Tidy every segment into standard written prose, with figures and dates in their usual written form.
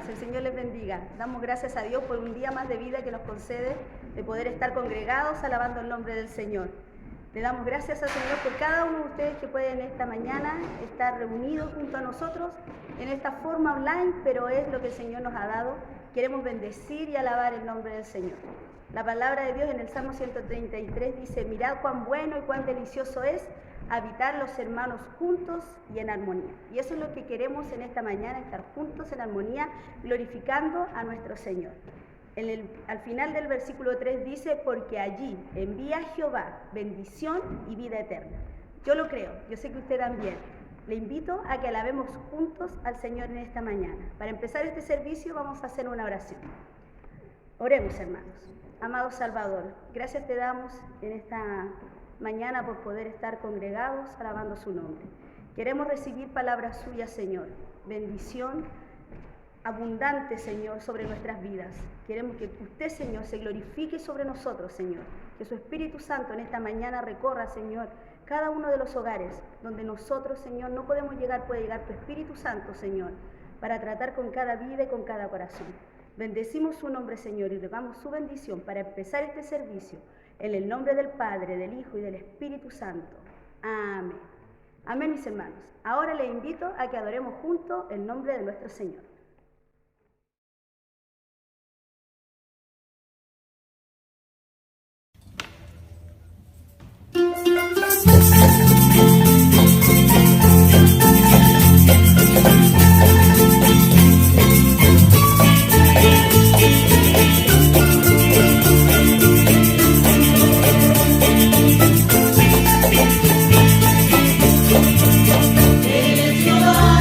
hermanos, el Señor les bendiga. Damos gracias a Dios por un día más de vida que nos concede, de poder estar congregados alabando el nombre del Señor. Le damos gracias al Señor por cada uno de ustedes que pueden esta mañana estar reunidos junto a nosotros en esta forma online, pero es lo que el Señor nos ha dado. Queremos bendecir y alabar el nombre del Señor. La palabra de Dios en el Salmo 133 dice: mirad cuán bueno y cuán delicioso es habitar los hermanos juntos y en armonía. Y eso es lo que queremos en esta mañana, estar juntos en armonía, glorificando a nuestro Señor. Al final del versículo 3 dice: porque allí envía Jehová bendición y vida eterna. Yo lo creo, yo sé que usted también. Le invito a que alabemos juntos al Señor en esta mañana. Para empezar este servicio vamos a hacer una oración. Oremos, hermanos. Amado Salvador, gracias te damos en esta mañana por poder estar congregados alabando su nombre. Queremos recibir palabras suyas, Señor. Bendición abundante, Señor, sobre nuestras vidas. Queremos que usted, Señor, se glorifique sobre nosotros, Señor. Que su Espíritu Santo en esta mañana recorra, Señor, cada uno de los hogares donde nosotros, Señor, no podemos llegar. Puede llegar tu Espíritu Santo, Señor, para tratar con cada vida y con cada corazón. Bendecimos su nombre, Señor, y rogamos su bendición para empezar este servicio. En el nombre del Padre, del Hijo y del Espíritu Santo. Amén. Amén, mis hermanos. Ahora les invito a que adoremos juntos el nombre de nuestro Señor. Jehová,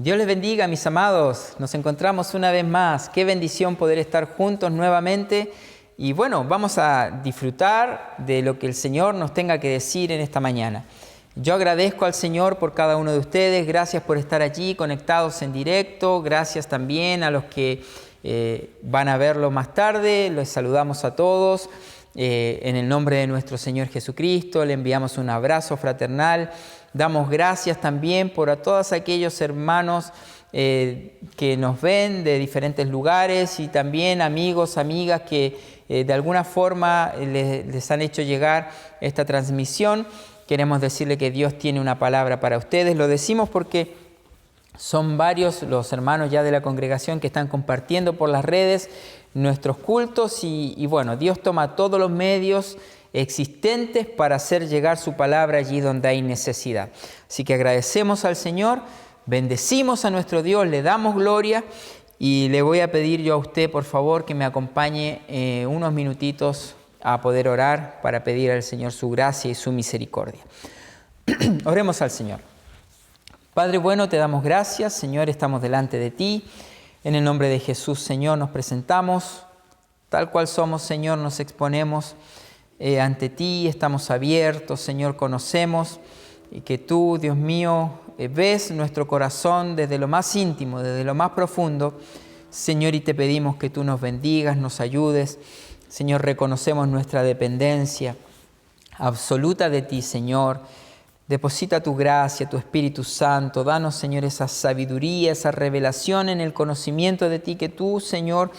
Dios les bendiga, mis amados. Nos encontramos una vez más. Qué bendición poder estar juntos nuevamente. Y bueno, vamos a disfrutar de lo que el Señor nos tenga que decir en esta mañana. Yo agradezco al Señor por cada uno de ustedes. Gracias por estar allí conectados en directo. Gracias también a los que van a verlo más tarde. Les saludamos a todos. En el nombre de nuestro Señor Jesucristo, le enviamos un abrazo fraternal. Damos gracias también por a todos aquellos hermanos que nos ven de diferentes lugares y también amigos, amigas que de alguna forma les han hecho llegar esta transmisión. Queremos decirle que Dios tiene una palabra para ustedes. Lo decimos porque son varios los hermanos ya de la congregación que están compartiendo por las redes nuestros cultos y bueno, Dios toma todos los medios existentes para hacer llegar su palabra allí donde hay necesidad. Así que agradecemos al Señor, bendecimos a nuestro Dios, le damos gloria y le voy a pedir yo a usted, por favor, que me acompañe unos minutitos a poder orar para pedir al Señor su gracia y su misericordia. Oremos al Señor. Padre bueno, te damos gracias, Señor, estamos delante de ti. En el nombre de Jesús, Señor, nos presentamos, tal cual somos, Señor, nos exponemos ante ti, estamos abiertos, Señor, conocemos y que tú, Dios mío, ves nuestro corazón desde lo más íntimo, desde lo más profundo, Señor, y te pedimos que tú nos bendigas, nos ayudes. Señor, reconocemos nuestra dependencia absoluta de ti, Señor. Deposita tu gracia, tu Espíritu Santo. Danos, Señor, esa sabiduría, esa revelación en el conocimiento de ti que tú, Señor,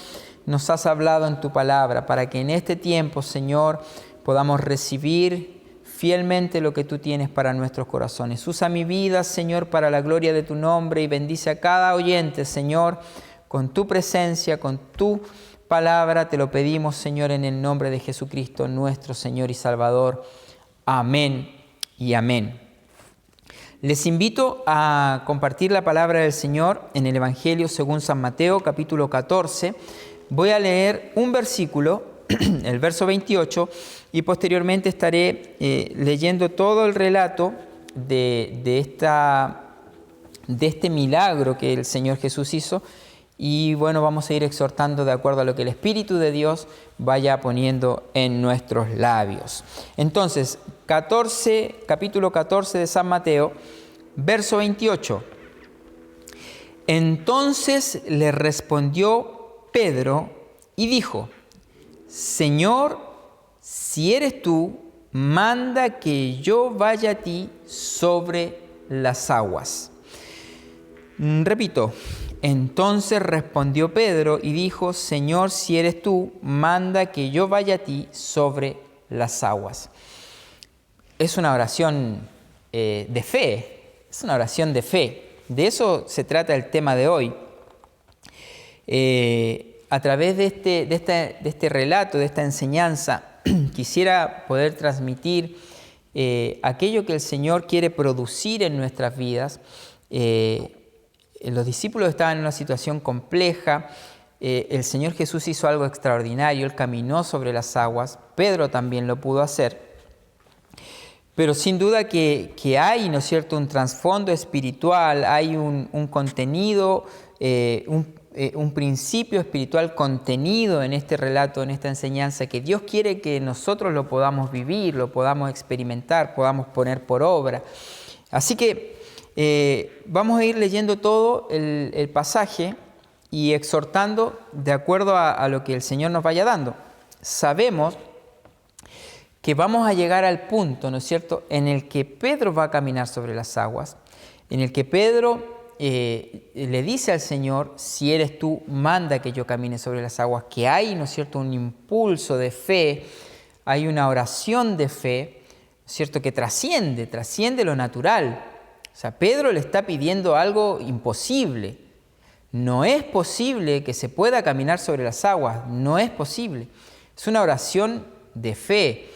nos has hablado en tu palabra, para que en este tiempo, Señor, podamos recibir fielmente lo que tú tienes para nuestros corazones. Usa mi vida, Señor, para la gloria de tu nombre y bendice a cada oyente, Señor, con tu presencia, con tu palabra. Te lo pedimos, Señor, en el nombre de Jesucristo, nuestro Señor y Salvador. Amén y amén. Les invito a compartir la palabra del Señor en el Evangelio según San Mateo, capítulo 14. Voy a leer un versículo, el verso 28, y posteriormente estaré leyendo todo el relato de este milagro que el Señor Jesús hizo. Y bueno, vamos a ir exhortando de acuerdo a lo que el Espíritu de Dios vaya poniendo en nuestros labios. Entonces, capítulo 14 de San Mateo, verso 28. Entonces le respondió Pedro y dijo: Señor, si eres tú, manda que yo vaya a ti sobre las aguas. Repito. Entonces respondió Pedro y dijo: Señor, si eres tú, manda que yo vaya a ti sobre las aguas. Es una oración de fe, es una oración de fe. De eso se trata el tema de hoy. A través de este relato, de esta enseñanza, quisiera poder transmitir aquello que el Señor quiere producir en nuestras vidas. Los discípulos estaban en una situación compleja. El Señor Jesús hizo algo extraordinario. Él caminó sobre las aguas. Pedro también lo pudo hacer. Pero sin duda que hay, ¿no es cierto?, un trasfondo espiritual, hay un contenido, un principio espiritual contenido en este relato, en esta enseñanza, que Dios quiere que nosotros lo podamos vivir, lo podamos experimentar, podamos poner por obra. Así que vamos a ir leyendo todo el pasaje y exhortando de acuerdo a lo que el Señor nos vaya dando. Sabemos que vamos a llegar al punto, ¿no es cierto?, en el que Pedro va a caminar sobre las aguas, en el que Pedro le dice al Señor: si eres tú, manda que yo camine sobre las aguas, que hay, ¿no es cierto?, un impulso de fe, hay una oración de fe, ¿no es cierto?, que trasciende lo natural. O sea, Pedro le está pidiendo algo imposible. No es posible que se pueda caminar sobre las aguas, no es posible. Es una oración de fe,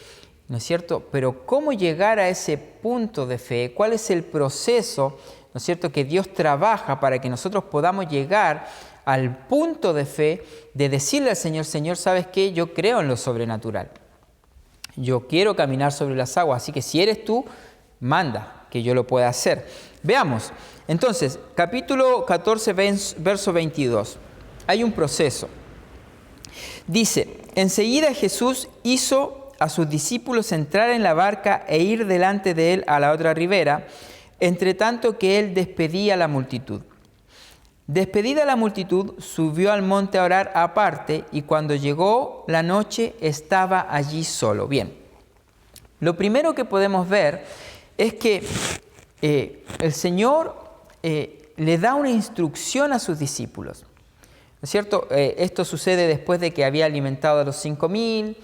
¿no es cierto? Pero ¿cómo llegar a ese punto de fe? ¿Cuál es el proceso, ¿no es cierto?, que Dios trabaja para que nosotros podamos llegar al punto de fe de decirle al Señor: Señor, ¿sabes qué? Yo creo en lo sobrenatural. Yo quiero caminar sobre las aguas, así que si eres tú, manda que yo lo pueda hacer. Veamos. Entonces, capítulo 14, verso 22. Hay un proceso. Dice, enseguida Jesús hizo a sus discípulos entrar en la barca e ir delante de él a la otra ribera, entre tanto que él despedía a la multitud. Despedida la multitud, subió al monte a orar aparte, y cuando llegó la noche estaba allí solo. Bien, lo primero que podemos ver es que el Señor le da una instrucción a sus discípulos. ¿No es cierto? Esto sucede después de que había alimentado a los 5,000,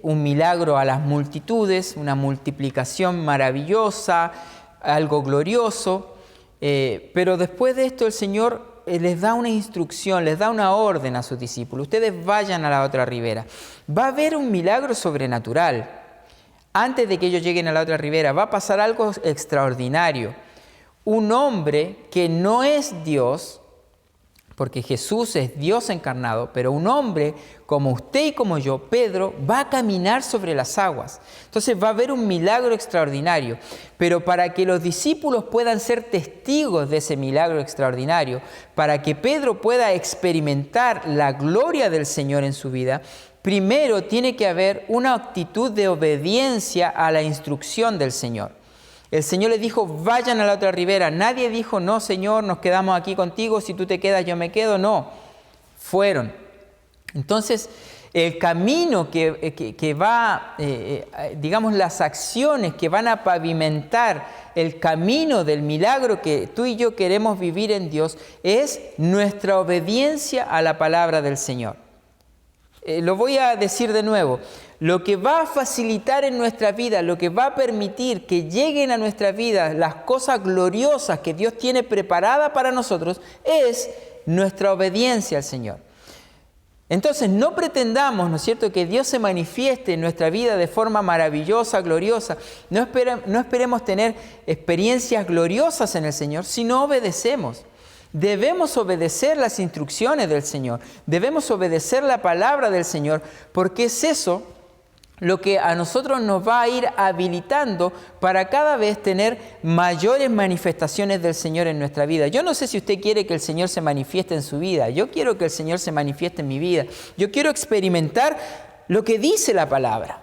un milagro a las multitudes, una multiplicación maravillosa, algo glorioso. Pero después de esto el Señor les da una instrucción, les da una orden a sus discípulos. Ustedes vayan a la otra ribera. Va a haber un milagro sobrenatural. Antes de que ellos lleguen a la otra ribera, va a pasar algo extraordinario. Un hombre que no es Dios, porque Jesús es Dios encarnado, pero un hombre como usted y como yo, Pedro, va a caminar sobre las aguas. Entonces va a haber un milagro extraordinario. Pero para que los discípulos puedan ser testigos de ese milagro extraordinario, para que Pedro pueda experimentar la gloria del Señor en su vida, primero tiene que haber una actitud de obediencia a la instrucción del Señor. El Señor les dijo, vayan a la otra ribera. Nadie dijo, no, Señor, nos quedamos aquí contigo, si tú te quedas, yo me quedo. No, fueron. Entonces, el camino que va, digamos, las acciones que van a pavimentar el camino del milagro que tú y yo queremos vivir en Dios es nuestra obediencia a la palabra del Señor. Lo voy a decir de nuevo. Lo que va a facilitar en nuestra vida, lo que va a permitir que lleguen a nuestra vida las cosas gloriosas que Dios tiene preparadas para nosotros es nuestra obediencia al Señor. Entonces no pretendamos, ¿no es cierto?, que Dios se manifieste en nuestra vida de forma maravillosa, gloriosa. No esperemos tener experiencias gloriosas en el Señor si no obedecemos. Debemos obedecer las instrucciones del Señor. Debemos obedecer la palabra del Señor, porque es eso lo que a nosotros nos va a ir habilitando para cada vez tener mayores manifestaciones del Señor en nuestra vida. Yo no sé si usted quiere que el Señor se manifieste en su vida. Yo quiero que el Señor se manifieste en mi vida. Yo quiero experimentar lo que dice la palabra.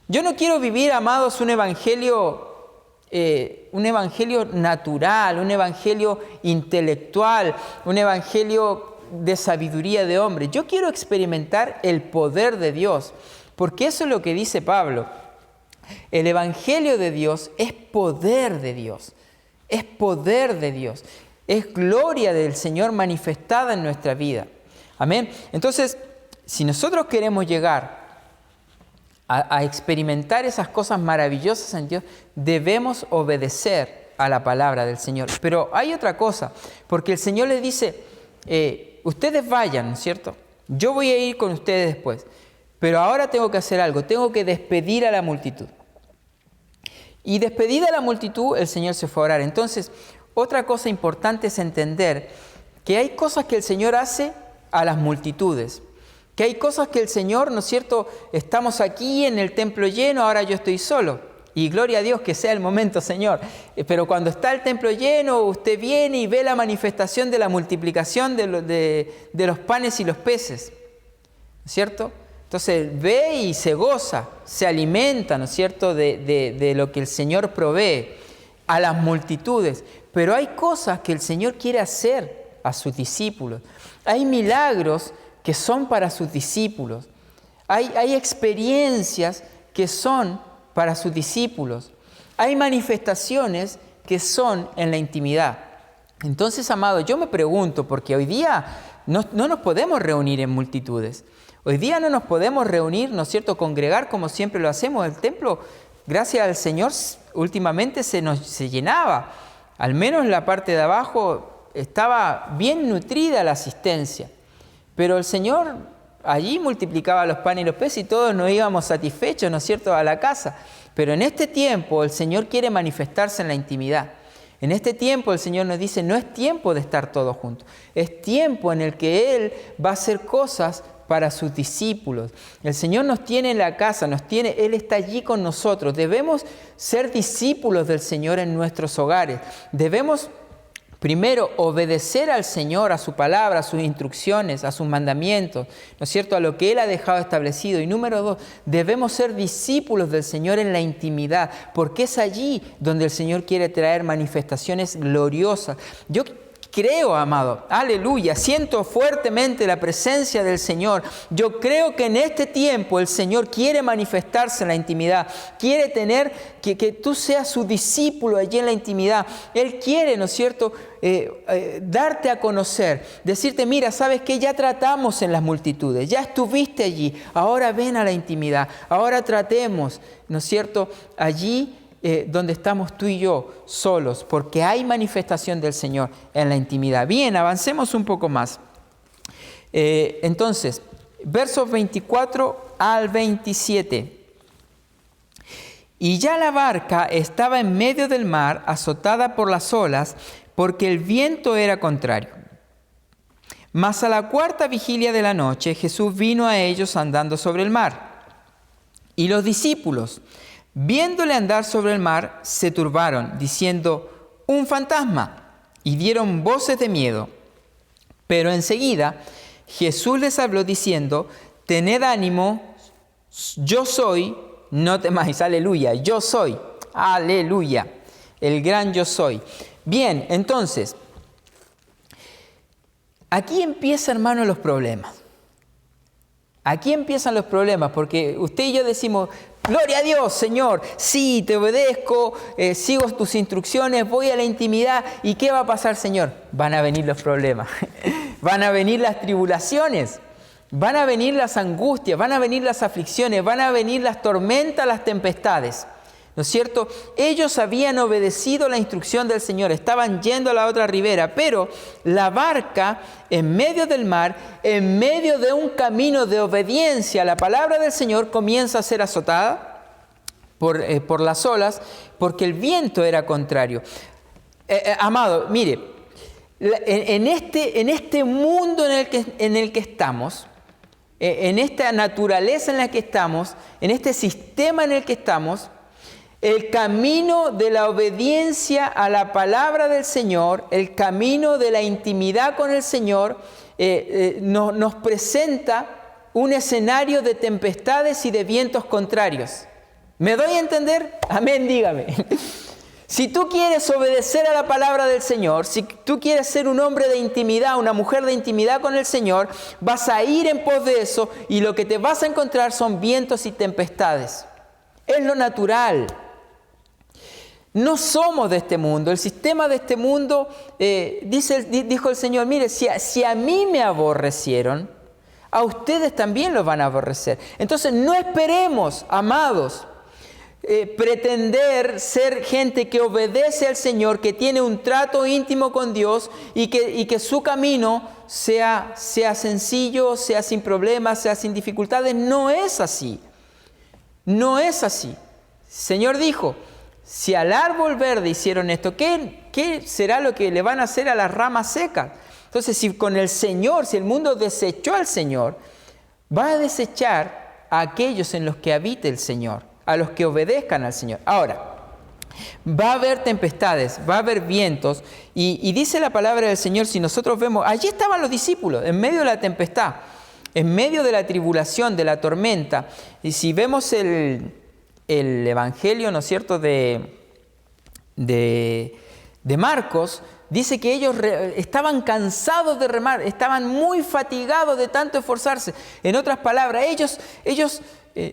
Yo no quiero vivir, amados, un evangelio natural, un evangelio intelectual, un evangelio de sabiduría de hombre. Yo quiero experimentar el poder de Dios. Porque eso es lo que dice Pablo. El Evangelio de Dios es poder de Dios. Es poder de Dios. Es gloria del Señor manifestada en nuestra vida. Amén. Entonces, si nosotros queremos llegar a experimentar esas cosas maravillosas en Dios, debemos obedecer a la palabra del Señor. Pero hay otra cosa, porque el Señor les dice, ustedes vayan, ¿no es cierto? Yo voy a ir con ustedes después. Pero ahora tengo que hacer algo, tengo que despedir a la multitud. Y despedida a la multitud, el Señor se fue a orar. Entonces, otra cosa importante es entender que hay cosas que el Señor hace a las multitudes. Que hay cosas que el Señor, ¿no es cierto? Estamos aquí en el templo lleno, ahora yo estoy solo. Y gloria a Dios que sea el momento, Señor. Pero cuando está el templo lleno, usted viene y ve la manifestación de la multiplicación de los panes y los peces. ¿No es cierto? Entonces ve y se goza, se alimenta, ¿no es cierto?, de lo que el Señor provee a las multitudes. Pero hay cosas que el Señor quiere hacer a sus discípulos. Hay milagros que son para sus discípulos. Hay experiencias que son para sus discípulos. Hay manifestaciones que son en la intimidad. Entonces, amado, yo me pregunto, porque hoy día no nos podemos reunir en multitudes. Hoy día no nos podemos reunir, ¿no es cierto?, congregar como siempre lo hacemos. El templo, gracias al Señor, últimamente se llenaba. Al menos en la parte de abajo estaba bien nutrida la asistencia. Pero el Señor allí multiplicaba los panes y los peces y todos nos íbamos satisfechos, ¿no es cierto?, a la casa. Pero en este tiempo el Señor quiere manifestarse en la intimidad. En este tiempo el Señor nos dice, no es tiempo de estar todos juntos. Es tiempo en el que Él va a hacer cosas para sus discípulos. El Señor nos tiene en la casa, Él está allí con nosotros. Debemos ser discípulos del Señor en nuestros hogares. Debemos primero obedecer al Señor, a su palabra, a sus instrucciones, a sus mandamientos, ¿no es cierto?, a lo que Él ha dejado establecido. Y número 2, debemos ser discípulos del Señor en la intimidad, porque es allí donde el Señor quiere traer manifestaciones gloriosas. Yo creo, amado, aleluya, siento fuertemente la presencia del Señor. Yo creo que en este tiempo el Señor quiere manifestarse en la intimidad. Quiere tener que tú seas su discípulo allí en la intimidad. Él quiere, ¿no es cierto?, darte a conocer, decirte, mira, ¿sabes qué? Ya tratamos en las multitudes, ya estuviste allí, ahora ven a la intimidad, ahora tratemos, ¿no es cierto?, allí donde estamos tú y yo solos, porque hay manifestación del Señor en la intimidad. Bien, avancemos un poco más. Entonces, versos 24 al 27. Y ya la barca estaba en medio del mar, azotada por las olas, porque el viento era contrario. Mas a la cuarta vigilia de la noche, Jesús vino a ellos andando sobre el mar. Y los discípulos, viéndole andar sobre el mar, se turbaron, diciendo, un fantasma, y dieron voces de miedo. Pero enseguida Jesús les habló diciendo, tened ánimo, yo soy, no temáis, aleluya, yo soy, aleluya, el gran yo soy. Bien, entonces, aquí empiezan, hermano, los problemas. Aquí empiezan los problemas, porque usted y yo decimos, gloria a Dios, Señor, sí, te obedezco, sigo tus instrucciones, voy a la intimidad. ¿Y qué va a pasar, Señor? Van a venir los problemas, van a venir las tribulaciones, van a venir las angustias, van a venir las aflicciones, van a venir las tormentas, las tempestades. ¿No es cierto? Ellos habían obedecido la instrucción del Señor, estaban yendo a la otra ribera, pero la barca en medio del mar, en medio de un camino de obediencia a la palabra del Señor, comienza a ser azotada por las olas, porque el viento era contrario. Amado, mire, en este mundo en el que estamos, en esta naturaleza en la que estamos, en este sistema en el que estamos, el camino de la obediencia a la palabra del Señor, el camino de la intimidad con el Señor, nos presenta un escenario de tempestades y de vientos contrarios. ¿Me doy a entender? Amén, dígame. Si tú quieres obedecer a la palabra del Señor, si tú quieres ser un hombre de intimidad, una mujer de intimidad con el Señor, vas a ir en pos de eso y lo que te vas a encontrar son vientos y tempestades. Es lo natural. No somos de este mundo. El sistema de este mundo, dijo el Señor, mire, si a mí me aborrecieron, a ustedes también los van a aborrecer. Entonces no esperemos, amados, pretender ser gente que obedece al Señor, que tiene un trato íntimo con Dios y que su camino sea sencillo, sea sin problemas, sea sin dificultades. No es así. No es así. El Señor dijo, si al árbol verde hicieron esto, ¿qué será lo que le van a hacer a las ramas secas? Entonces, si con el Señor, si el mundo desechó al Señor, va a desechar a aquellos en los que habite el Señor, a los que obedezcan al Señor. Ahora, va a haber tempestades, va a haber vientos, y dice la palabra del Señor, si nosotros vemos, allí estaban los discípulos, en medio de la tempestad, en medio de la tribulación, de la tormenta, y si vemos el Evangelio, ¿no es cierto?, de Marcos, dice que ellos estaban cansados de remar, estaban muy fatigados de tanto esforzarse. En otras palabras, ellos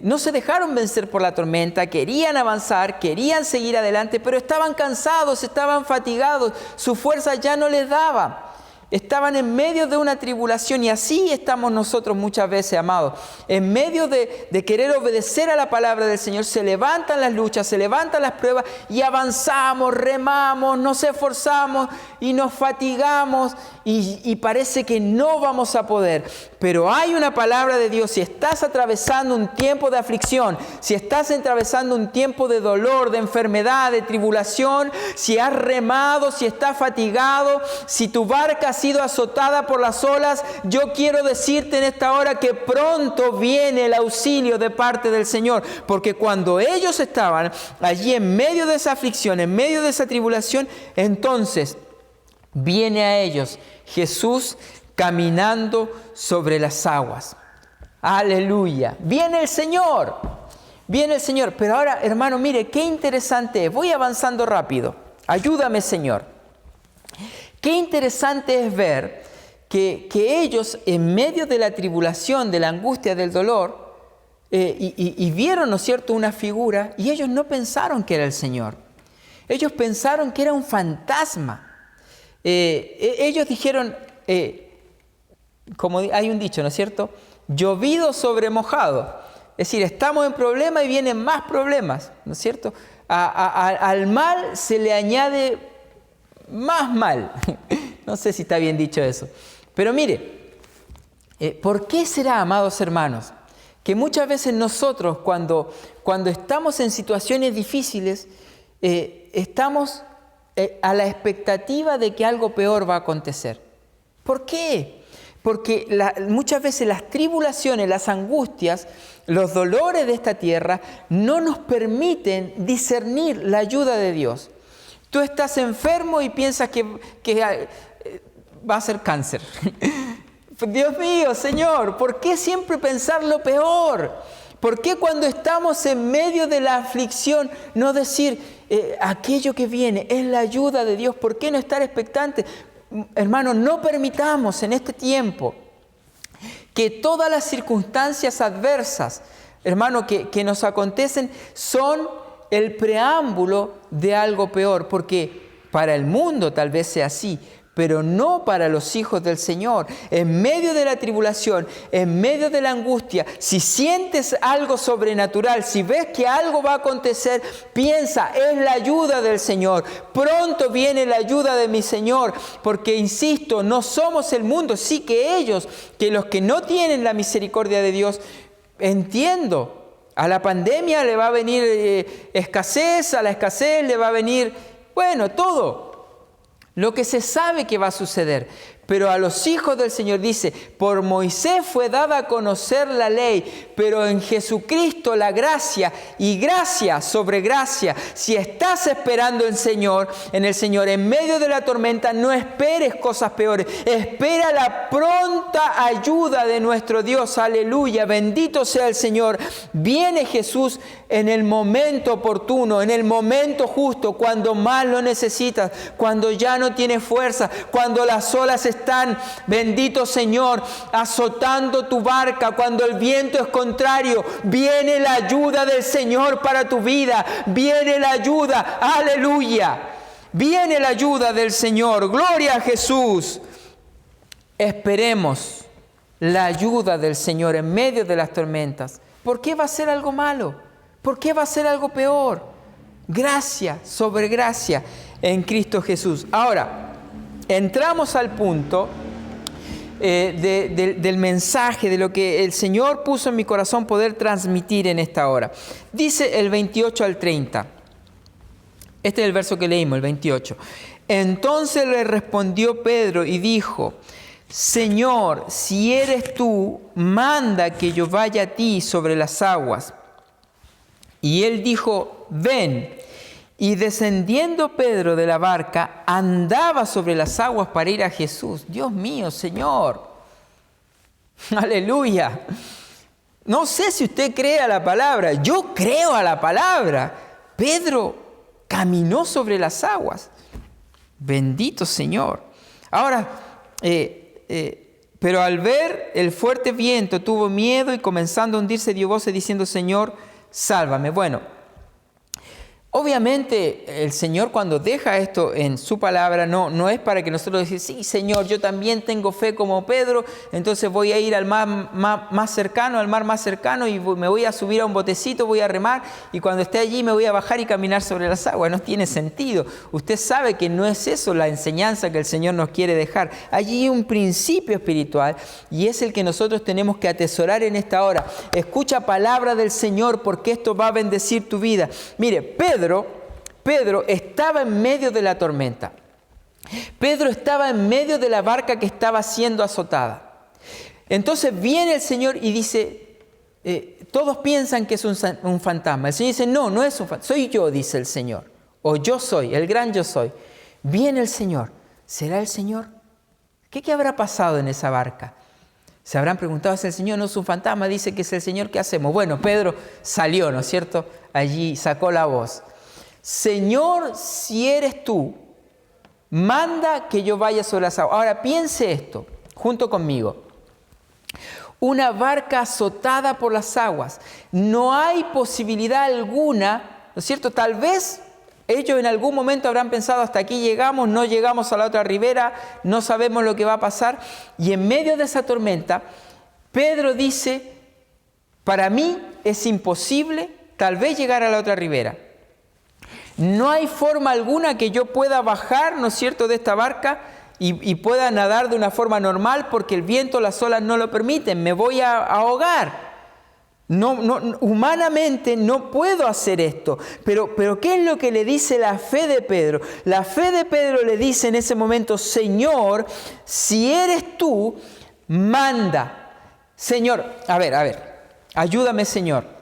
no se dejaron vencer por la tormenta, querían avanzar, querían seguir adelante, pero estaban cansados, estaban fatigados, su fuerza ya no les daba. Estaban en medio de una tribulación y así estamos nosotros muchas veces, amados. En medio de querer obedecer a la palabra del Señor, se levantan las luchas, se levantan las pruebas y avanzamos, remamos, nos esforzamos y nos fatigamos y parece que no vamos a poder. Pero hay una palabra de Dios. Si estás atravesando un tiempo de aflicción, si estás atravesando un tiempo de dolor, de enfermedad, de tribulación, si has remado, si estás fatigado, si tu barca se sido azotada por las olas, yo quiero decirte en esta hora que pronto viene el auxilio de parte del Señor. Porque cuando ellos estaban allí en medio de esa aflicción, en medio de esa tribulación, entonces viene a ellos Jesús caminando sobre las aguas. Aleluya. Viene el Señor. Viene el Señor. Pero ahora, hermano, mire, qué interesante es. Voy avanzando rápido. Ayúdame, Señor. Qué interesante es ver que ellos, en medio de la tribulación, de la angustia, del dolor, y vieron, ¿no es cierto?, una figura, y ellos no pensaron que era el Señor. Ellos pensaron que era un fantasma. Ellos dijeron, como hay un dicho, ¿no es cierto?, llovido sobre mojado. Es decir, estamos en problemas y vienen más problemas, ¿no es cierto? Al mal se le añade más mal. No sé si está bien dicho eso. Pero mire, ¿por qué será, amados hermanos, que muchas veces nosotros cuando estamos en situaciones difíciles, estamos a la expectativa de que algo peor va a acontecer? ¿Por qué? Porque muchas veces las tribulaciones, las angustias, los dolores de esta tierra no nos permiten discernir la ayuda de Dios. Tú estás enfermo y piensas que va a ser cáncer. Dios mío, Señor, ¿por qué siempre pensar lo peor? ¿Por qué cuando estamos en medio de la aflicción no decir aquello que viene es la ayuda de Dios? ¿Por qué no estar expectante? Hermanos, no permitamos en este tiempo que todas las circunstancias adversas, hermano, que nos acontecen son el preámbulo de algo peor, porque para el mundo tal vez sea así, pero no para los hijos del Señor. En medio de la tribulación, en medio de la angustia, si sientes algo sobrenatural, si ves que algo va a acontecer, piensa, es la ayuda del Señor. Pronto viene la ayuda de mi Señor, porque insisto, no somos el mundo. Sí que ellos, que los que no tienen la misericordia de Dios, entiendo, a la pandemia le va a venir escasez, a la escasez le va a venir, bueno, todo lo que se sabe que va a suceder. Pero a los hijos del Señor dice, por Moisés fue dada a conocer la ley, pero en Jesucristo la gracia y gracia sobre gracia. Si estás esperando en el Señor, en medio de la tormenta, no esperes cosas peores. Espera la pronta ayuda de nuestro Dios. Aleluya, bendito sea el Señor. Viene Jesús en el momento oportuno, en el momento justo, cuando más lo necesitas, cuando ya no tienes fuerza, cuando las olas están, bendito Señor, azotando tu barca, cuando el viento es contrario, viene la ayuda del Señor para tu vida, viene la ayuda, aleluya, viene la ayuda del Señor, gloria a Jesús. Esperemos la ayuda del Señor en medio de las tormentas. ¿Por qué va a ser algo malo? ¿Por qué va a ser algo peor? Gracia sobre gracia en Cristo Jesús. Ahora, entramos al punto del mensaje, de lo que el Señor puso en mi corazón poder transmitir en esta hora. Dice el 28 al 30. Este es el verso que leímos, el 28. Entonces le respondió Pedro y dijo, Señor, si eres tú, manda que yo vaya a ti sobre las aguas. Y él dijo, ven. Y descendiendo Pedro de la barca, andaba sobre las aguas para ir a Jesús. Dios mío, Señor. Aleluya. No sé si usted cree a la palabra. Yo creo a la palabra. Pedro caminó sobre las aguas. Bendito Señor. Ahora, pero al ver el fuerte viento, tuvo miedo y comenzando a hundirse dio voces diciendo, Señor, sálvame. Bueno, obviamente el Señor cuando deja esto en su palabra no es para que nosotros decimos, sí Señor, yo también tengo fe como Pedro, entonces voy a ir al mar más cercano y me voy a subir a un botecito, voy a remar y cuando esté allí me voy a bajar y caminar sobre las aguas. No tiene sentido. Usted sabe que no es eso la enseñanza que el Señor nos quiere dejar. Allí hay un principio espiritual y es el que nosotros tenemos que atesorar en esta hora. Escucha palabra del Señor porque esto va a bendecir tu vida. Mire, Pedro estaba en medio de la tormenta. Pedro estaba en medio de la barca que estaba siendo azotada. Entonces viene el Señor y dice, todos piensan que es un fantasma. El Señor dice, no, no es un fantasma, soy yo, dice el Señor. O yo soy, el gran yo soy. Viene el Señor. ¿Será el Señor? ¿Qué habrá pasado en esa barca? Se habrán preguntado si el Señor no es un fantasma, dice que es el Señor, ¿qué hacemos? Bueno, Pedro salió, ¿no es cierto? Allí sacó la voz. Señor, si eres tú, manda que yo vaya sobre las aguas. Ahora piense esto, junto conmigo. Una barca azotada por las aguas. No hay posibilidad alguna, ¿no es cierto? Tal vez ellos en algún momento habrán pensado, hasta aquí llegamos, no llegamos a la otra ribera, no sabemos lo que va a pasar. Y en medio de esa tormenta, Pedro dice, para mí es imposible tal vez llegar a la otra ribera. No hay forma alguna que yo pueda bajar, ¿no es cierto?, de esta barca y pueda nadar de una forma normal porque el viento, las olas no lo permiten, me voy a ahogar. No, humanamente no puedo hacer esto. Pero ¿qué es lo que le dice la fe de Pedro? La fe de Pedro le dice en ese momento, Señor, si eres tú, manda. Señor, a ver, ayúdame, Señor.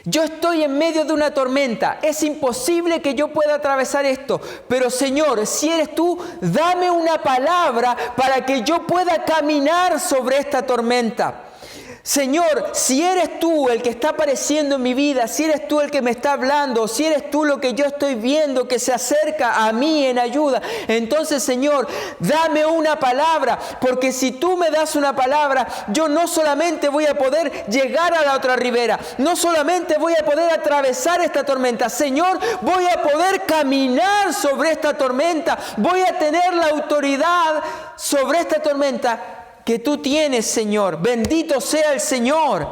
Yo estoy en medio de una tormenta, es imposible que yo pueda atravesar esto, pero Señor, si eres tú, dame una palabra para que yo pueda caminar sobre esta tormenta. Señor, si eres tú el que está apareciendo en mi vida, si eres tú el que me está hablando, si eres tú lo que yo estoy viendo que se acerca a mí en ayuda, entonces Señor, dame una palabra, porque si tú me das una palabra, yo no solamente voy a poder llegar a la otra ribera, no solamente voy a poder atravesar esta tormenta, Señor, voy a poder caminar sobre esta tormenta, voy a tener la autoridad sobre esta tormenta que tú tienes, Señor. Bendito sea el Señor.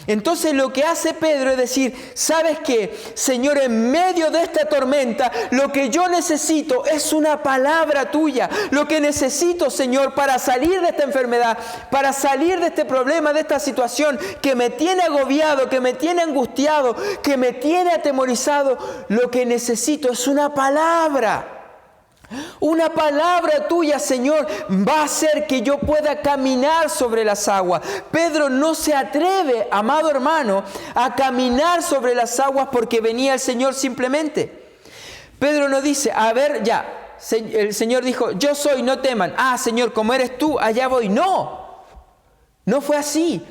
Entonces lo que hace Pedro es decir, ¿sabes qué? Señor, en medio de esta tormenta, lo que yo necesito es una palabra tuya. Lo que necesito, Señor, para salir de esta enfermedad, para salir de este problema, de esta situación que me tiene agobiado, que me tiene angustiado, que me tiene atemorizado, lo que necesito es una palabra. Una palabra tuya, Señor, va a hacer que yo pueda caminar sobre las aguas. Pedro no se atreve, amado hermano, a caminar sobre las aguas porque venía el Señor simplemente. Pedro no dice, a ver, ya, el Señor dijo, yo soy, no teman. Ah, Señor, como eres tú, allá voy. No fue así.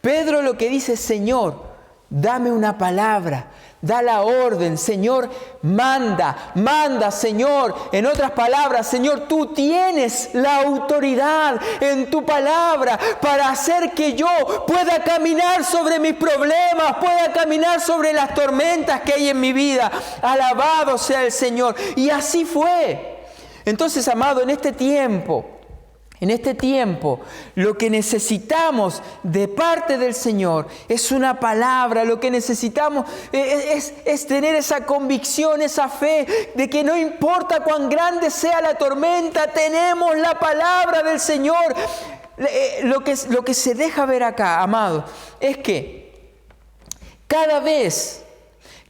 Pedro lo que dice, Señor, dame una palabra. Da la orden, Señor, manda, Señor. En otras palabras, Señor, tú tienes la autoridad en tu palabra para hacer que yo pueda caminar sobre mis problemas, pueda caminar sobre las tormentas que hay en mi vida. Alabado sea el Señor. Y así fue. Entonces, amado, en este tiempo, lo que necesitamos de parte del Señor es una palabra. Lo que necesitamos es tener esa convicción, esa fe de que no importa cuán grande sea la tormenta, tenemos la palabra del Señor. Lo que se deja ver acá, amado, es que cada vez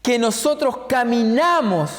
que nosotros caminamos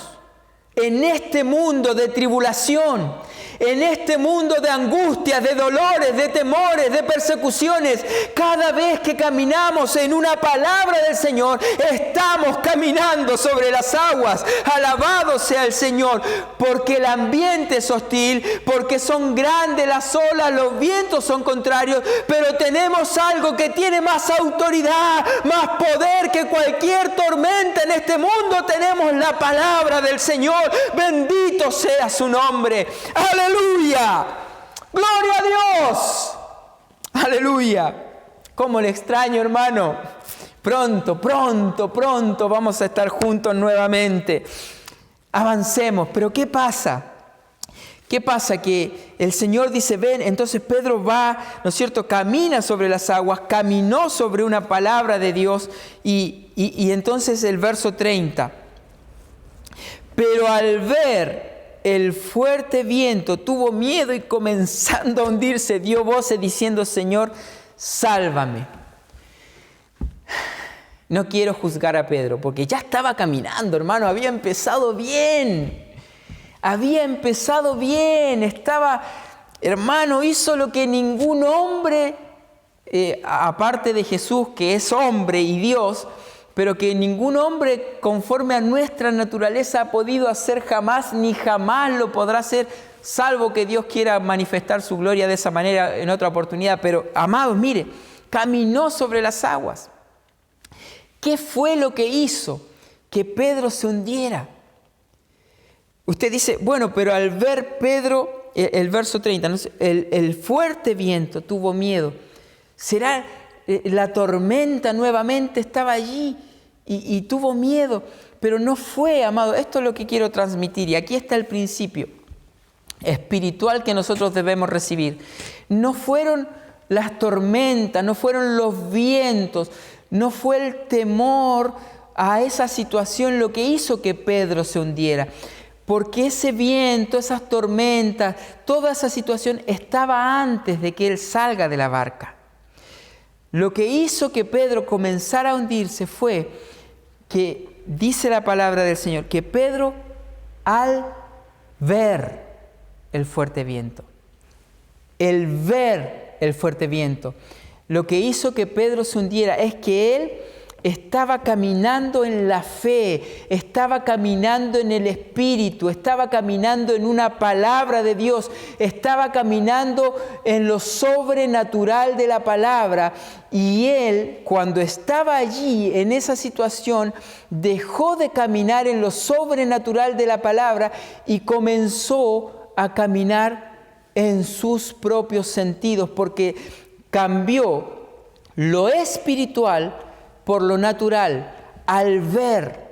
en este mundo de tribulación, en este mundo de angustias, de dolores, de temores, de persecuciones, cada vez que caminamos en una palabra del Señor, estamos caminando sobre las aguas. Alabado sea el Señor, porque el ambiente es hostil, porque son grandes las olas, los vientos son contrarios, pero tenemos algo que tiene más autoridad, más poder que cualquier tormenta en este mundo. Tenemos la palabra del Señor. Bendito sea su nombre. ¡Aleluya! ¡Gloria a Dios! ¡Aleluya! ¿Cómo le extraño, hermano? Pronto vamos a estar juntos nuevamente. Avancemos. Pero ¿qué pasa? ¿Qué pasa? Que el Señor dice, ven, entonces Pedro va, ¿no es cierto? Camina sobre las aguas, caminó sobre una palabra de Dios y entonces el verso 30. Pero al ver el fuerte viento, tuvo miedo y comenzando a hundirse, dio voces diciendo, Señor, sálvame. No quiero juzgar a Pedro, porque ya estaba caminando, hermano, había empezado bien. había empezado bien, estaba, hermano, hizo lo que ningún hombre, aparte de Jesús, que es hombre y Dios, pero que ningún hombre conforme a nuestra naturaleza ha podido hacer jamás, ni jamás lo podrá hacer, salvo que Dios quiera manifestar su gloria de esa manera en otra oportunidad. Pero, amados, mire, caminó sobre las aguas. ¿Qué fue lo que hizo que Pedro se hundiera? Usted dice, bueno, pero al ver Pedro, el verso 30, ¿no? el fuerte viento tuvo miedo. ¿Será la tormenta nuevamente estaba allí y tuvo miedo? Pero no fue, amado. Esto es lo que quiero transmitir. Y aquí está el principio espiritual que nosotros debemos recibir. No fueron las tormentas, no fueron los vientos, no fue el temor a esa situación lo que hizo que Pedro se hundiera. Porque ese viento, esas tormentas, toda esa situación estaba antes de que él salga de la barca. Lo que hizo que Pedro comenzara a hundirse fue que, dice la palabra del Señor, que Pedro al ver el fuerte viento, lo que hizo que Pedro se hundiera es que él estaba caminando en la fe, estaba caminando en el Espíritu, estaba caminando en una palabra de Dios, estaba caminando en lo sobrenatural de la palabra. Y él, cuando estaba allí en esa situación, dejó de caminar en lo sobrenatural de la palabra y comenzó a caminar en sus propios sentidos, porque cambió lo espiritual por lo natural, al ver.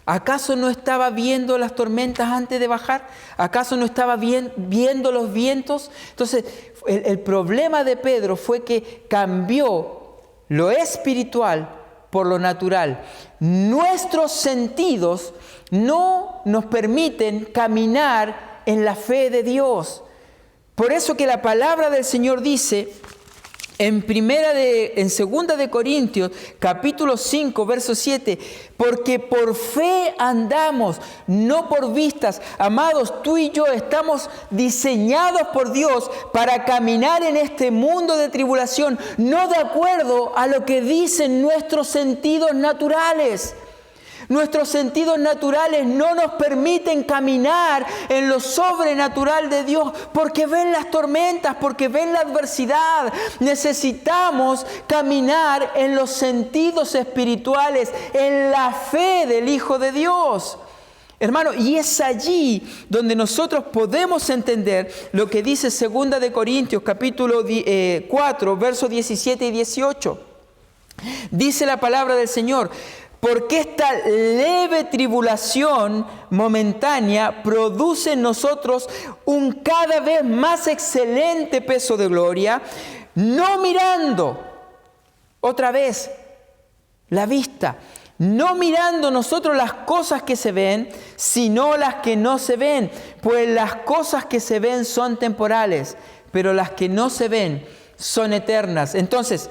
¿Acaso no estaba viendo las tormentas antes de bajar? ¿Acaso no estaba viendo los vientos? Entonces, el problema de Pedro fue que cambió lo espiritual por lo natural. Nuestros sentidos no nos permiten caminar en la fe de Dios. Por eso que la palabra del Señor dice en 2 de Corintios, capítulo 5, verso 7, porque por fe andamos, no por vistas. Amados, tú y yo estamos diseñados por Dios para caminar en este mundo de tribulación, no de acuerdo a lo que dicen nuestros sentidos naturales. Nuestros sentidos naturales no nos permiten caminar en lo sobrenatural de Dios porque ven las tormentas, porque ven la adversidad. Necesitamos caminar en los sentidos espirituales, en la fe del Hijo de Dios. Hermano, y es allí donde nosotros podemos entender lo que dice 2 de Corintios, capítulo 4, versos 17 y 18. Dice la palabra del Señor: porque esta leve tribulación momentánea produce en nosotros un cada vez más excelente peso de gloria, no mirando, otra vez, la vista, no mirando nosotros las cosas que se ven, sino las que no se ven, pues las cosas que se ven son temporales, pero las que no se ven son eternas. Entonces,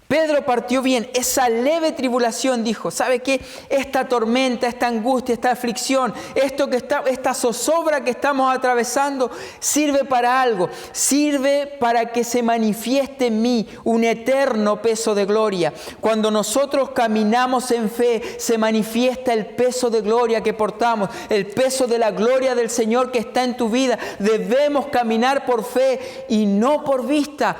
Pedro partió bien. Esa leve tribulación, dijo, ¿sabe qué? Esta tormenta, esta angustia, esta aflicción, esta zozobra que estamos atravesando, sirve para algo. Sirve para que se manifieste en mí un eterno peso de gloria. Cuando nosotros caminamos en fe, se manifiesta el peso de gloria que portamos, el peso de la gloria del Señor que está en tu vida. Debemos caminar por fe y no por vista,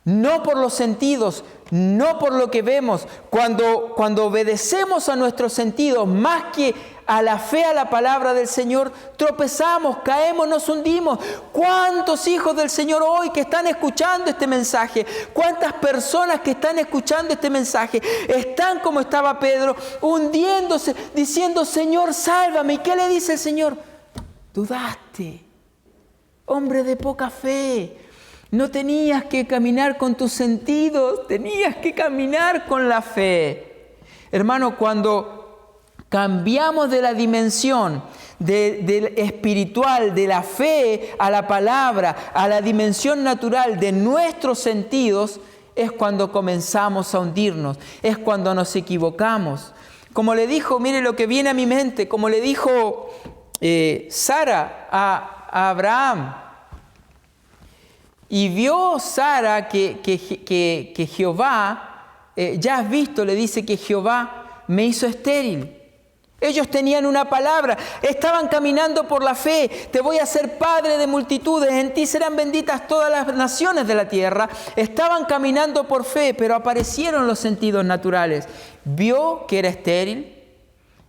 no por los sentidos, no por lo que vemos. Cuando obedecemos a nuestros sentidos más que a la fe, a la palabra del Señor, tropezamos, caemos, nos hundimos. ¿Cuántos hijos del Señor hoy que están escuchando este mensaje? ¿Cuántas personas que están escuchando este mensaje están como estaba Pedro, hundiéndose, diciendo, Señor, sálvame? ¿Y qué le dice el Señor? Dudaste, hombre de poca fe. No tenías que caminar con tus sentidos, tenías que caminar con la fe. Hermano, cuando cambiamos de la dimensión del espiritual, de la fe a la palabra, a la dimensión natural de nuestros sentidos, es cuando comenzamos a hundirnos, es cuando nos equivocamos. Como le dijo, mire lo que viene a mi mente, como le dijo Sara a Abraham. Y vio Sara que Jehová, ya has visto, le dice que Jehová me hizo estéril. Ellos tenían una palabra, estaban caminando por la fe. Te voy a hacer padre de multitudes, en ti serán benditas todas las naciones de la tierra. Estaban caminando por fe, pero aparecieron los sentidos naturales. Vio que era estéril,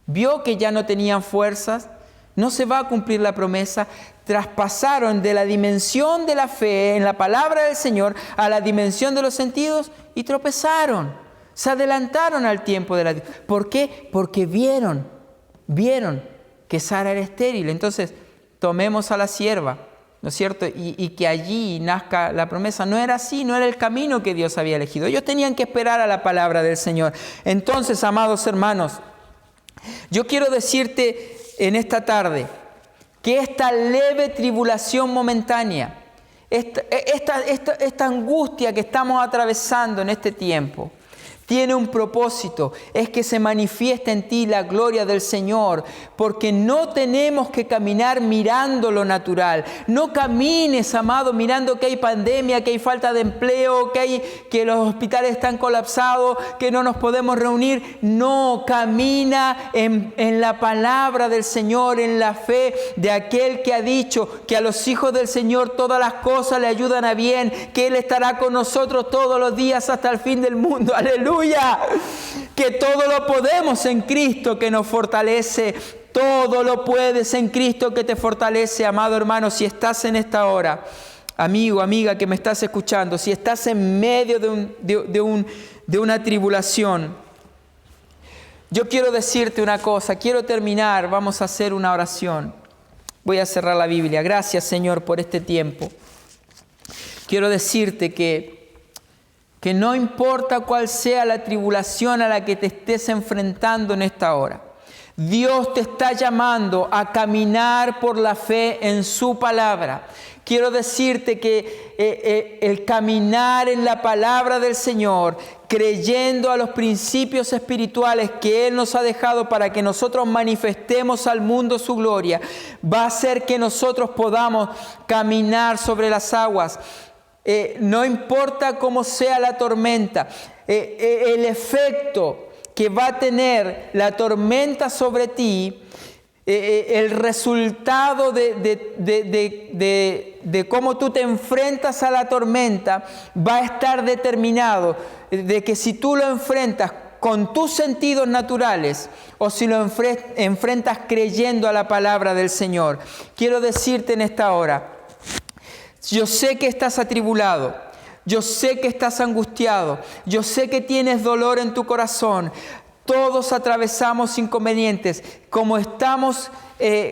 vio que ya no tenían fuerzas, no se va a cumplir la promesa. Traspasaron de la dimensión de la fe en la palabra del Señor a la dimensión de los sentidos y tropezaron. Se adelantaron al tiempo de la... ¿Por qué? Porque vieron que Sara era estéril. Entonces, tomemos a la sierva, ¿no es cierto? Y que allí nazca la promesa. No era así, no era el camino que Dios había elegido. Ellos tenían que esperar a la palabra del Señor. Entonces, amados hermanos, yo quiero decirte en esta tarde que esta leve tribulación momentánea, esta angustia que estamos atravesando en este tiempo, tiene un propósito, es que se manifieste en ti la gloria del Señor, porque no tenemos que caminar mirando lo natural. No camines, amado, mirando que hay pandemia, que hay falta de empleo, que los hospitales están colapsados, que no nos podemos reunir. No, camina en la palabra del Señor, en la fe de aquel que ha dicho que a los hijos del Señor todas las cosas le ayudan a bien, que Él estará con nosotros todos los días hasta el fin del mundo. ¡Aleluya! Que todo lo podemos en Cristo que nos fortalece. Todo lo puedes en Cristo que te fortalece, amado hermano. Si estás en esta hora, amigo, amiga que me estás escuchando, si estás en medio de una tribulación, yo quiero decirte una cosa. Quiero terminar, vamos a hacer una oración. Voy a cerrar la Biblia. Gracias, Señor, por este tiempo. Quiero decirte que no importa cuál sea la tribulación a la que te estés enfrentando en esta hora, Dios te está llamando a caminar por la fe en su palabra. Quiero decirte que el caminar en la palabra del Señor, creyendo a los principios espirituales que Él nos ha dejado para que nosotros manifestemos al mundo su gloria, va a hacer que nosotros podamos caminar sobre las aguas. No importa cómo sea la tormenta, el efecto que va a tener la tormenta sobre ti, el resultado de cómo tú te enfrentas a la tormenta va a estar determinado de que si tú lo enfrentas con tus sentidos naturales o si lo enfrentas creyendo a la palabra del Señor. Quiero decirte en esta hora, yo sé que estás atribulado, yo sé que estás angustiado, yo sé que tienes dolor en tu corazón. Todos atravesamos inconvenientes. Como estamos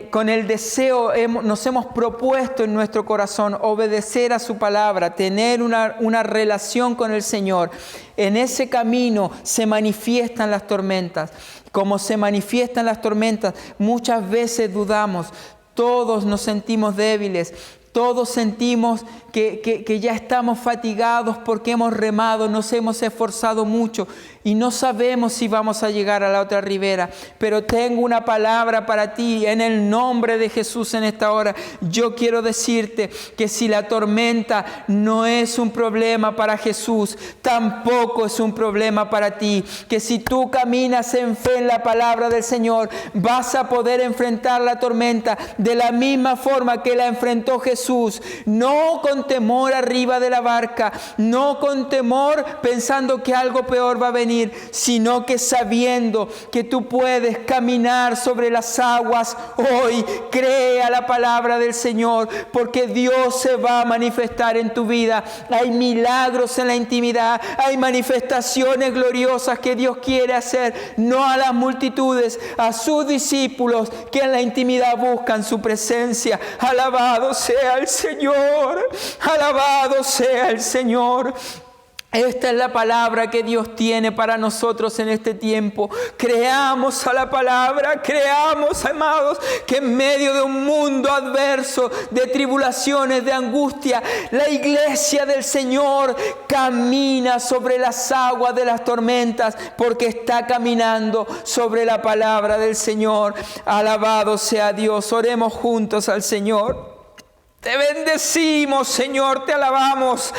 con el deseo, nos hemos propuesto en nuestro corazón obedecer a su palabra, tener una relación con el Señor. En ese camino se manifiestan las tormentas. Como se manifiestan las tormentas, muchas veces dudamos. Todos nos sentimos débiles. Todos sentimos que ya estamos fatigados porque hemos remado, nos hemos esforzado mucho y no sabemos si vamos a llegar a la otra ribera. Pero tengo una palabra para ti en el nombre de Jesús en esta hora. Yo quiero decirte que si la tormenta no es un problema para Jesús, tampoco es un problema para ti. Que si tú caminas en fe en la palabra del Señor, vas a poder enfrentar la tormenta de la misma forma que la enfrentó Jesús. No con temor arriba de la barca, no con temor pensando que algo peor va a venir, sino que sabiendo que tú puedes caminar sobre las aguas hoy. Cree a la palabra del Señor, porque Dios se va a manifestar en tu vida. Hay milagros en la intimidad, hay manifestaciones gloriosas que Dios quiere hacer, no a las multitudes, a sus discípulos que en la intimidad buscan su presencia. Alabado sea el Señor. Alabado sea el Señor. Esta es la palabra que Dios tiene para nosotros en este tiempo. Creamos a la palabra, creamos, amados, que en medio de un mundo adverso, de tribulaciones, de angustia, la iglesia del Señor camina sobre las aguas de las tormentas, porque está caminando sobre la palabra del Señor. Alabado sea Dios. Oremos juntos al Señor. Te bendecimos, Señor, te alabamos.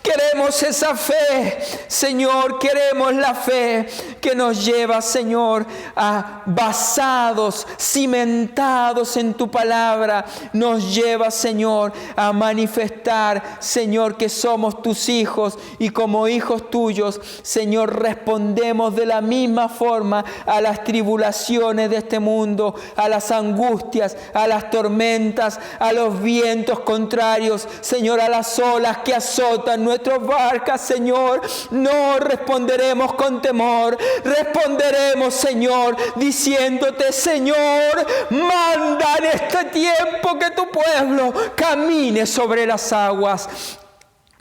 Queremos esa fe, Señor, queremos la fe que nos lleva, Señor, a basados, cimentados en tu palabra. Nos lleva, Señor, a manifestar, Señor, que somos tus hijos y como hijos tuyos, Señor, respondemos de la misma forma a las tribulaciones de este mundo, a las angustias, a las tormentas, a los vientos contrarios, Señor, a las olas que azotan nuestras barcas, Señor. No responderemos con temor, responderemos, Señor, diciéndote, Señor, manda en este tiempo que tu pueblo camine sobre las aguas.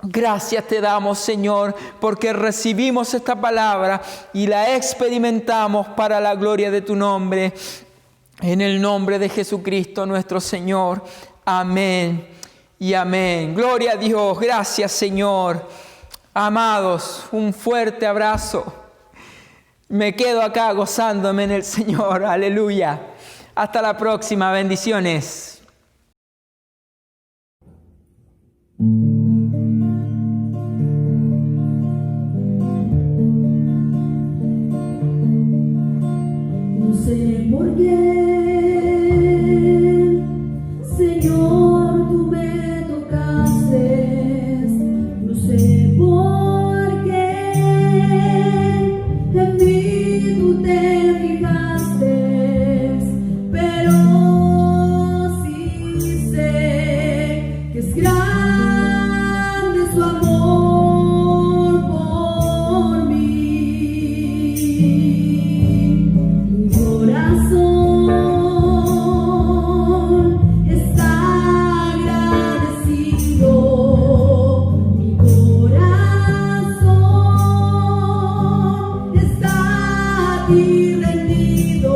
Gracias te damos, Señor, porque recibimos esta palabra y la experimentamos para la gloria de tu nombre. En el nombre de Jesucristo nuestro Señor. Amén y amén. Gloria a Dios. Gracias, Señor. Amados, un fuerte abrazo. Me quedo acá gozándome en el Señor. Aleluya. Hasta la próxima. Bendiciones. No sé por qué, Señor, tú me tocaste, no sé por qué, en mí tú te fijaste, pero sí sé que es grande su amor por mí. Mi corazón está agradecido, mi corazón está a ti rendido,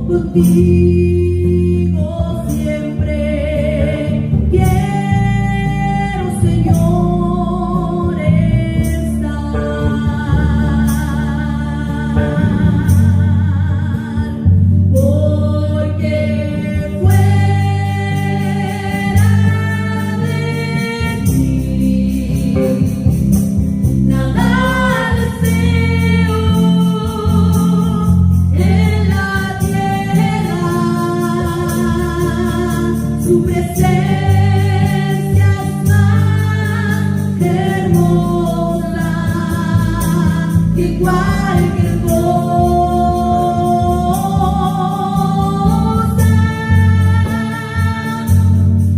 contigo siempre quiero, Señor, estar, porque fuera de ti nada deseo en la tierra. Su presencia es más hermosa que cualquier cosa,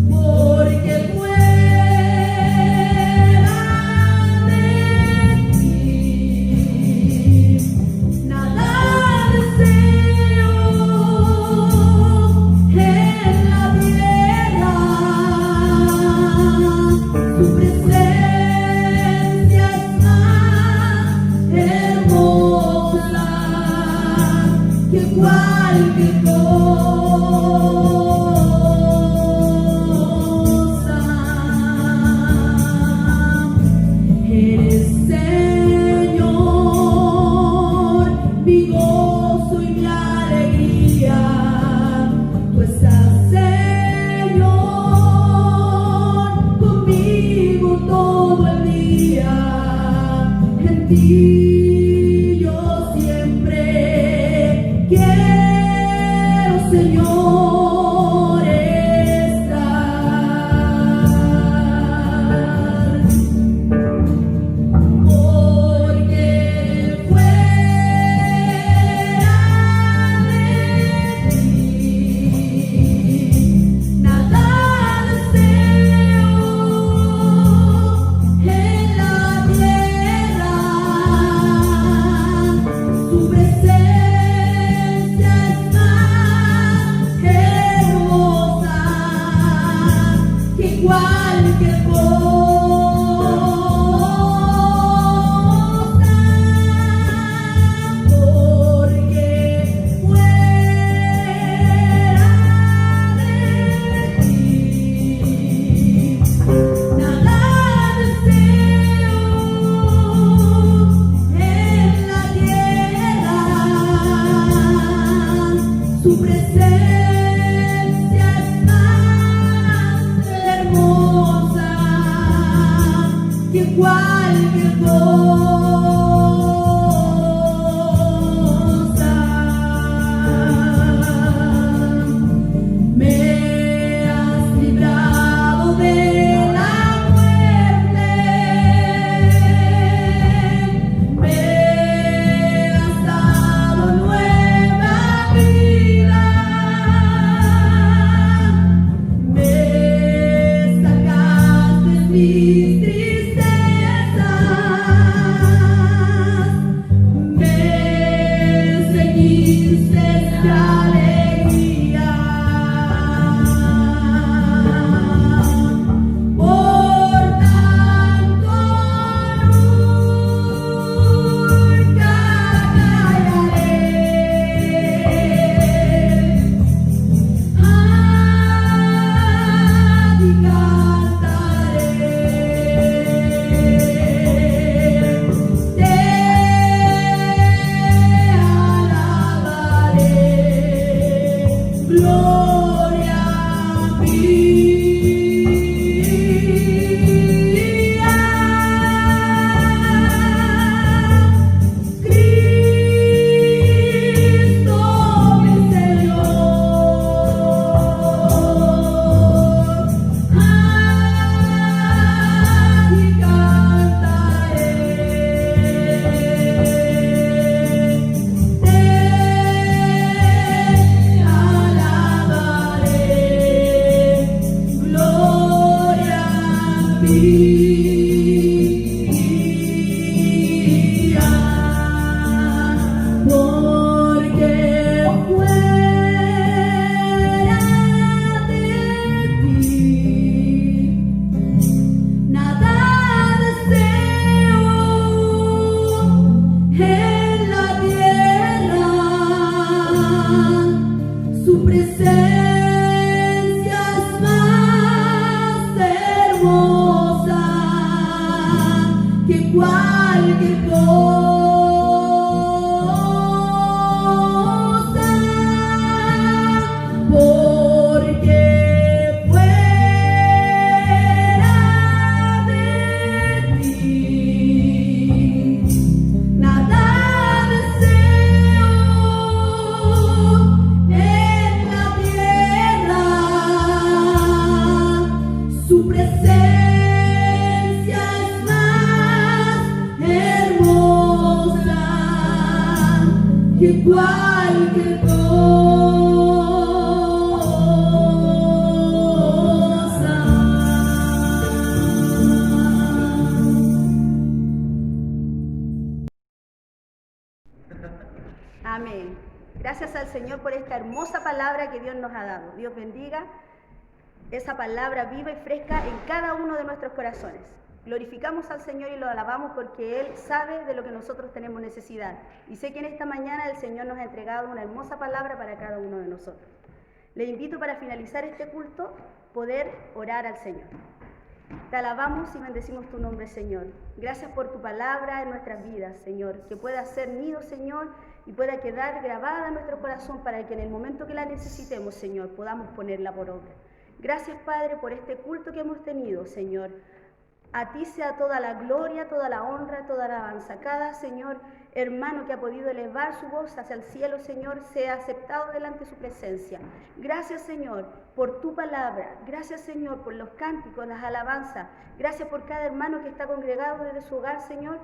porque fuera de ti nada deseo en la tierra. Su presencia es más hermosa que cualquier cosa. Eres, Señor, mi gozo y mi alegría. Tú estás, Señor, conmigo todo el día. En ti yo siempre quiero, Señor, estar, porque fuera de ti nada deseo en la tierra. Su presencia es más hermosa que cualquier cosa. cualquier cosa me has librado de la muerte, me has dado nueva vida, me sacaste mis tristezas, me seguiste de alegría. Por tanto nunca callaré, a ti cantaré, te alabaré, gloria mía. Cristo mi Señor, a ti cantaré, te alabaré, gloria mía, porque fuera de ti nada deseo en la tierra, su presencia es más hermosa que cualquier cosa, porque fuera de ti nada deseo en la tierra, su presencia es más hermosa que cualquier Amén. Gracias al Señor por esta hermosa palabra que Dios nos ha dado. Dios bendiga esa palabra viva y fresca en cada uno de nuestros corazones. Glorificamos al Señor y lo alabamos porque Él sabe de lo que nosotros tenemos necesidad. Y sé que en esta mañana el Señor nos ha entregado una hermosa palabra para cada uno de nosotros. Le invito para finalizar este culto, poder orar al Señor. Te alabamos y bendecimos tu nombre, Señor. Gracias por tu palabra en nuestras vidas, Señor. Que pueda ser nido, Señor, y pueda quedar grabada en nuestro corazón para que en el momento que la necesitemos, Señor, podamos ponerla por obra. Gracias, Padre, por este culto que hemos tenido, Señor. A ti sea toda la gloria, toda la honra, toda la alabanza. Cada, Señor, hermano que ha podido elevar su voz hacia el cielo, Señor, sea aceptado delante de su presencia. Gracias, Señor, por tu palabra. Gracias, Señor, por los cánticos, las alabanzas. Gracias por cada hermano que está congregado desde su hogar, Señor,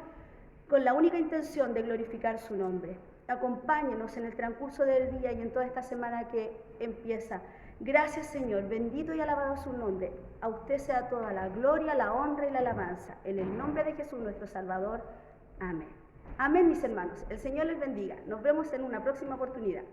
con la única intención de glorificar su nombre. Acompáñenos en el transcurso del día y en toda esta semana que empieza. Gracias, Señor, bendito y alabado su nombre. A usted sea toda la gloria, la honra y la alabanza. En el nombre de Jesús, nuestro Salvador. Amén. Amén, mis hermanos. El Señor les bendiga. Nos vemos en una próxima oportunidad.